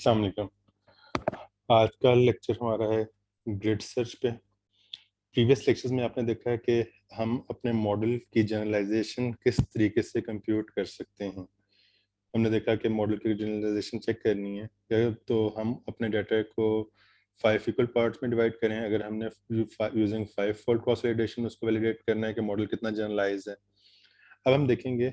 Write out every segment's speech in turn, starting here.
अस्सलाम वालेकुम। आज का लेक्चर हमारा है ग्रिड सर्च पे। प्रीवियस लेक्चर्स में आपने देखा है कि हम अपने मॉडल की जनरलाइजेशन किस तरीके से कंप्यूट कर सकते हैं। हमने देखा कि मॉडल की जनरलाइजेशन चेक करनी है या तो हम अपने डाटा को 5 इक्वल पार्ट्स में डिवाइड करें। अगर हमने यूजिंग 5 फोल्ड क्रॉस वैलिडेशन उसको वैलिडेट करना है कि मॉडल कितना जनरलाइज है। अब हम देखेंगे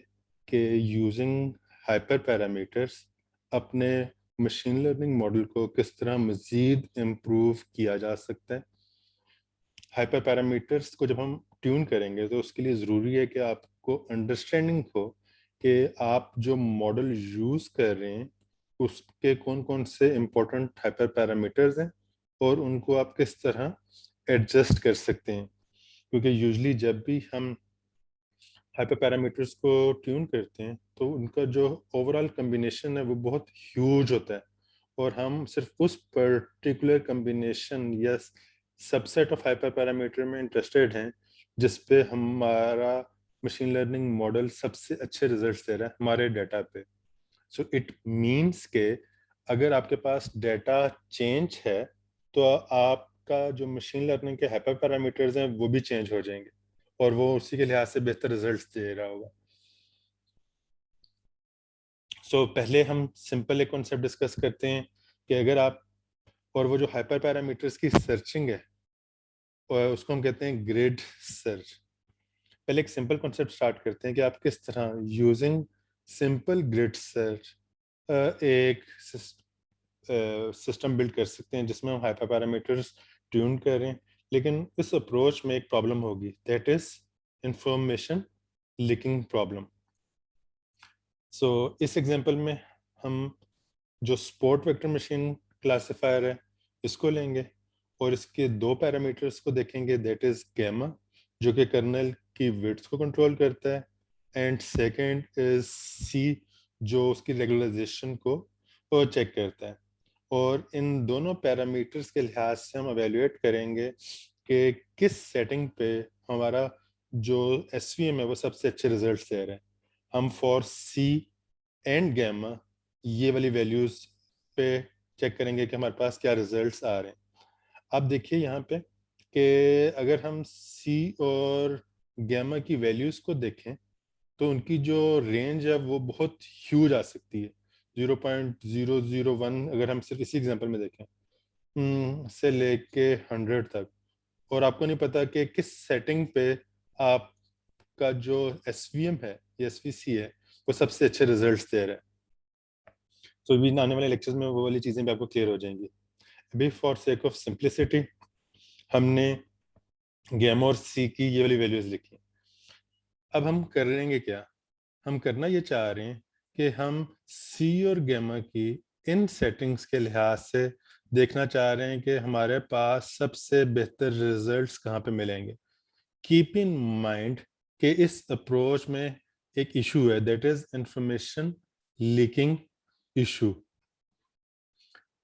कि यूजिंग हाइपर पैरामीटर्स अपने मशीन लर्निंग मॉडल को किस तरह मज़ीद इम्प्रूव किया जा सकता है। हाइपर पैरामीटर्स को जब हम ट्यून करेंगे तो उसके लिए ज़रूरी है कि आपको अंडरस्टैंडिंग हो कि आप जो मॉडल यूज़ कर रहे हैं उसके कौन कौन से इम्पोर्टेंट हाइपर पैरामीटर्स हैं और उनको आप किस तरह एडजस्ट कर सकते हैं। क्योंकि यूजली जब भी हम हाइपर पैरामीटर्स को ट्यून करते हैं तो उनका जो ओवरऑल कम्बिनेशन है वो बहुत ह्यूज होता है और हम सिर्फ उस पर्टिकुलर कम्बिनेशन या सबसेट ऑफ हाइपर पैरामीटर में इंटरेस्टेड हैं जिस पे हमारा मशीन लर्निंग मॉडल सबसे अच्छे रिजल्ट्स दे रहा है हमारे डाटा पे। सो इट मीन्स के अगर आपके पास डाटा चेंज है तो आपका जो मशीन लर्निंग के हाइपर पैरामीटर्स हैं वो भी चेंज हो जाएंगे और वो उसी के लिहाज से बेहतर रिजल्ट्स दे रहा होगा। पहले हम सिंपल एक कॉन्सेप्ट डिस्कस करते हैं कि अगर आप और वो जो हाइपर पैरामीटर्स की सर्चिंग है और उसको हम कहते हैं ग्रिड सर्च। पहले एक सिंपल कॉन्सेप्ट स्टार्ट करते हैं कि आप किस तरह यूजिंग सिंपल ग्रिड सर्च एक सिस्टम बिल्ड कर सकते हैं जिसमें हम हाइपर पैरामीटर्स ट्यून करें। लेकिन इस अप्रोच में एक प्रॉब्लम होगी, that is information leaking problem. इस एग्जांपल में हम जो स्पोर्ट वेक्टर मशीन क्लासिफायर है इसको लेंगे और इसके दो पैरामीटर्स को देखेंगे, दैट इज गैमा जो कि कर्नल की विड्थ को कंट्रोल करता है एंड सेकंड इज सी जो उसकी रेगुलराइजेशन को चेक करता है। और इन दोनों पैरामीटर्स के लिहाज से हम एवेल्युएट करेंगे कि किस सेटिंग पे हमारा जो एसवीएम है वो सबसे अच्छे रिजल्ट्स दे रहे हैं। हम फॉर सी एंड गैमा ये वाली वैल्यूज पे चेक करेंगे कि हमारे पास क्या रिजल्ट्स आ रहे हैं। अब देखिए यहाँ पे कि अगर हम सी और गैमा की वैल्यूज को देखें तो उनकी जो रेंज है वो बहुत ह्यूज आ सकती है। 0.001 अगर हम सिर्फ इसी एग्जांपल में देखें से लेके 100 तक। और आपको नहीं पता कि किस सेटिंग पे आपका जो एसवीएम है या एसवीसी है वो सबसे अच्छे रिजल्ट्स दे रहा है। तो भी आने वाले लेक्चर्स में वो वाली चीज़ें भी आपको क्लियर हो जाएंगी। अभी फॉर सेक ऑफ सिंप्लिसिटी हमने गैमा और सी की ये वाली वैल्यूज लिखी। अब हम करेंगे क्या, हम करना ये चाह रहे हैं कि हम सी और गैमा की इन सेटिंग्स के लिहाज से देखना चाह रहे हैं कि हमारे पास सबसे बेहतर रिजल्ट्स कहाँ पे मिलेंगे। कीप इन माइंड कि इस अप्रोच में एक इशू है, that is information leaking issue.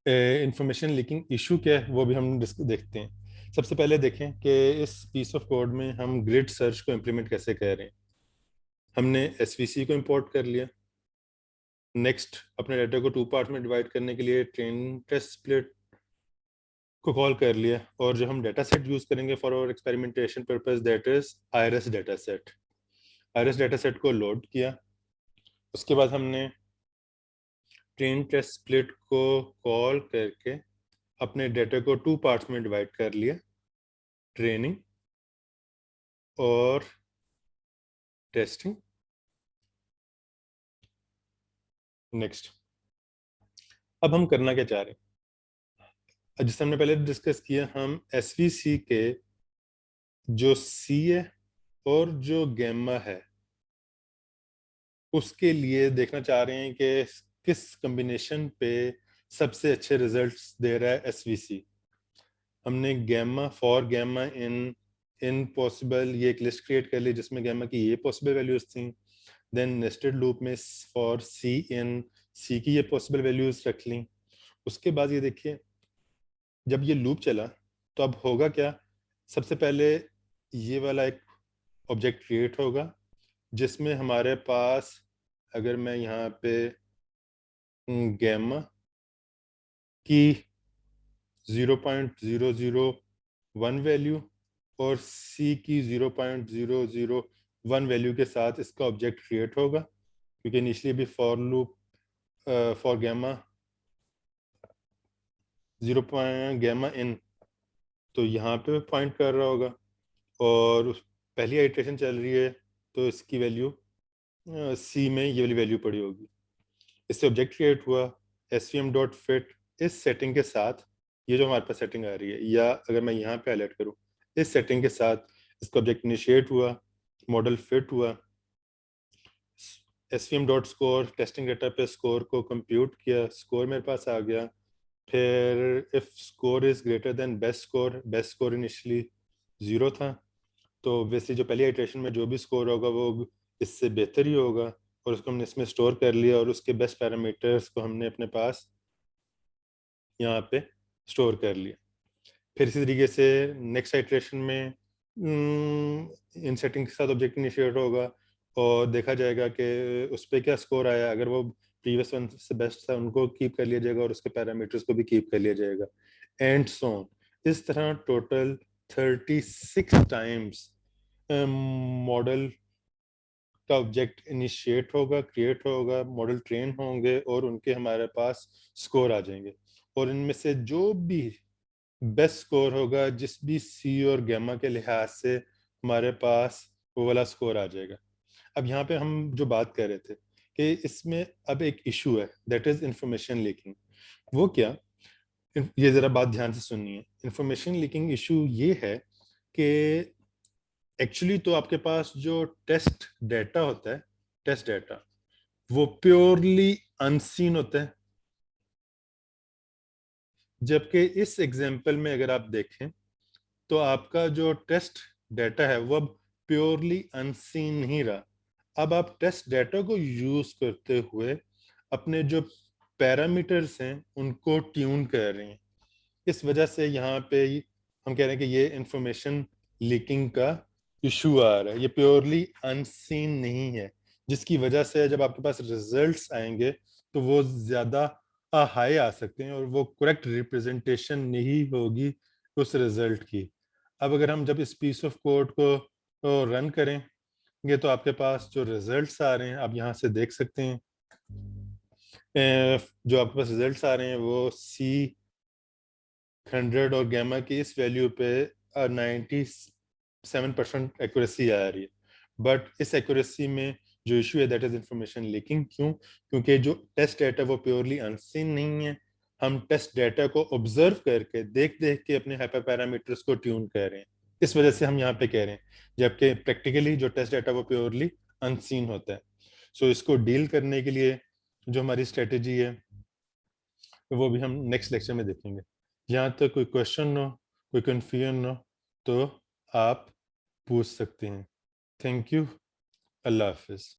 Information leaking issue क्या है वो भी हम देखते हैं। सबसे पहले देखें कि इस पीस ऑफ कोड में हम ग्रिड सर्च को इम्प्लीमेंट कैसे कर रहे हैं। हमने एसवीसी को इंपोर्ट कर लिया। नेक्स्ट अपने डाटा को 2 पार्ट में डिवाइड करने के लिए ट्रेन टेस्ट स्प्लिट को कॉल कर लिया और जो हम डाटा सेट यूज करेंगे for our experimentation purpose that is IRS data set. IRS data set को लोड किया। उसके बाद हमने ट्रेन टेस्ट स्प्लिट को कॉल करके अपने डाटा को 2 पार्ट्स में डिवाइड कर लिया, ट्रेनिंग और टेस्टिंग। नेक्स्ट अब हम करना क्या चाह रहे हैं, जिससे हमने पहले डिस्कस किया, हम एसवीसी के जो सी है और जो गैमा है उसके लिए देखना चाह रहे हैं कि किस कॉम्बिनेशन पे सबसे अच्छे रिजल्ट्स दे रहा है एसवीसी। हमने gamma for gamma in in possible ये एक लिस्ट क्रिएट कर ली जिसमें गैमा की ये पॉसिबल वैल्यूज थी। देन नेस्टेड लूप में फॉर सी इन सी की ये पॉसिबल वैल्यूज रख ली। उसके बाद ये देखिए जब ये लूप चला तो अब होगा क्या, सबसे पहले ये वाला एक ऑब्जेक्ट क्रिएट होगा जिसमें हमारे पास, अगर मैं यहाँ पे गैमा की 0.001 वैल्यू और c की 0.001 वैल्यू के साथ इसका ऑब्जेक्ट क्रिएट होगा, क्योंकि इनिशियली भी फॉर लूप फॉर गैमा 0 इन तो यहाँ पे पॉइंट कर रहा होगा, और पहली आइट्रेशन चल रही है तो इसकी वैल्यू सी में ये वाली वैल्यू पड़ी होगी। इससे ऑब्जेक्ट क्रिएट हुआ, svm डॉट फिट इस सेटिंग के साथ, ये जो हमारे पास सेटिंग आ रही है, या अगर मैं यहाँ पे हाईलाइट करूँ, इस सेटिंग के साथ इसका ऑब्जेक्ट इनिशिएट हुआ, मॉडल फिट हुआ, svm dot score testing data पे स्कोर को कंप्यूट किया, स्कोर मेरे पास आ गया। फिर if score is greater than best score initially 0 था, तो वैसे जो पहली आइट्रेशन में जो भी स्कोर होगा वो इससे बेहतर ही होगा, और उसको हमने इसमें स्टोर कर लिया, और उसके बेस्ट पैरामीटर्स को हमने अपने पास यहाँ पे स्टोर कर लिया। फिर इसी तरीके से नेक्स्ट आइट्रेशन में इन सेटिंग के साथ ऑब्जेक्ट इनिशिएट होगा, और देखा जाएगा कि उस पर क्या स्कोर आया। अगर वो प्रीवियस वन से बेस्ट था उनको कीप कर लिया जाएगा, और उसके पैरामीटर्स को भी कीप कर लिया जाएगा, एंड सो ऑन। इस तरह टोटल 36 टाइम्स मॉडल का ऑब्जेक्ट इनिशिएट होगा, क्रिएट होगा, मॉडल ट्रेन होंगे, और उनके हमारे पास स्कोर आ जाएंगे, और इनमें से जो भी बेस्ट स्कोर होगा जिस भी सी और गैमा के लिहाज से हमारे पास वो वाला स्कोर आ जाएगा। अब यहाँ पे हम जो बात कर रहे थे कि इसमें अब एक इशू है, दैट इज इंफॉर्मेशन लीकिंग। वो क्या, ये जरा बात ध्यान से सुनिए। इंफॉर्मेशन लीकिंग इशू ये है कि एक्चुअली तो आपके पास जो टेस्ट डेटा होता है, टेस्ट डेटा वो प्योरली अनसीन होता है, जबकि इस एग्जांपल में अगर आप देखें तो आपका जो टेस्ट डेटा है वो अब प्योरली अनसीन नहीं रहा। अब आप टेस्ट डेटा को यूज करते हुए अपने जो पैरामीटर्स हैं उनको ट्यून कर रहे हैं। इस वजह से यहाँ पे हम कह रहे हैं कि ये इंफॉर्मेशन लीकिंग का इशू आ रहा है, ये प्योरली अनसीन नहीं है, जिसकी वजह से जब आपके पास रिजल्ट्स आएंगे तो वो ज़्यादा हाई आ सकते हैं, और वो करेक्ट रिप्रेजेंटेशन नहीं होगी उस रिजल्ट की। अब अगर हम जब इस पीस ऑफ कोड को रन करेंगे तो आपके पास जो रिजल्ट्स आ रहे हैं आप यहाँ से देख सकते हैं। जो आपके पास रिजल्ट्स आ रहे हैं वो C100 और गैमा की इस वैल्यू पे 97% एक्यूरेसी आ रही है, बट इस एक्यूरेसी में जो इशू है दैट इज इंफॉर्मेशन लीकिंग। क्यों? क्योंकि जो टेस्ट डेटा वो प्योरली अनसीन नहीं है, हम टेस्ट डेटा को ऑब्जर्व करके देख देख के अपने हाइपर पैरामीटर्स को ट्यून कर रहे हैं, इस वजह से हम यहाँ पे कह रहे हैं, जबकि प्रैक्टिकली जो टेस्ट डेटा वो प्योरली अनसीन होता है। सो इसको डील करने के लिए जो हमारी स्ट्रेटेजी है वो भी हम नेक्स्ट लेक्चर में देखेंगे। यहाँ तक कोई क्वेश्चन हो, कोई कन्फ्यूजन हो तो आप पूछ सकते हैं। Thank you. अल्लाह हाफिज़।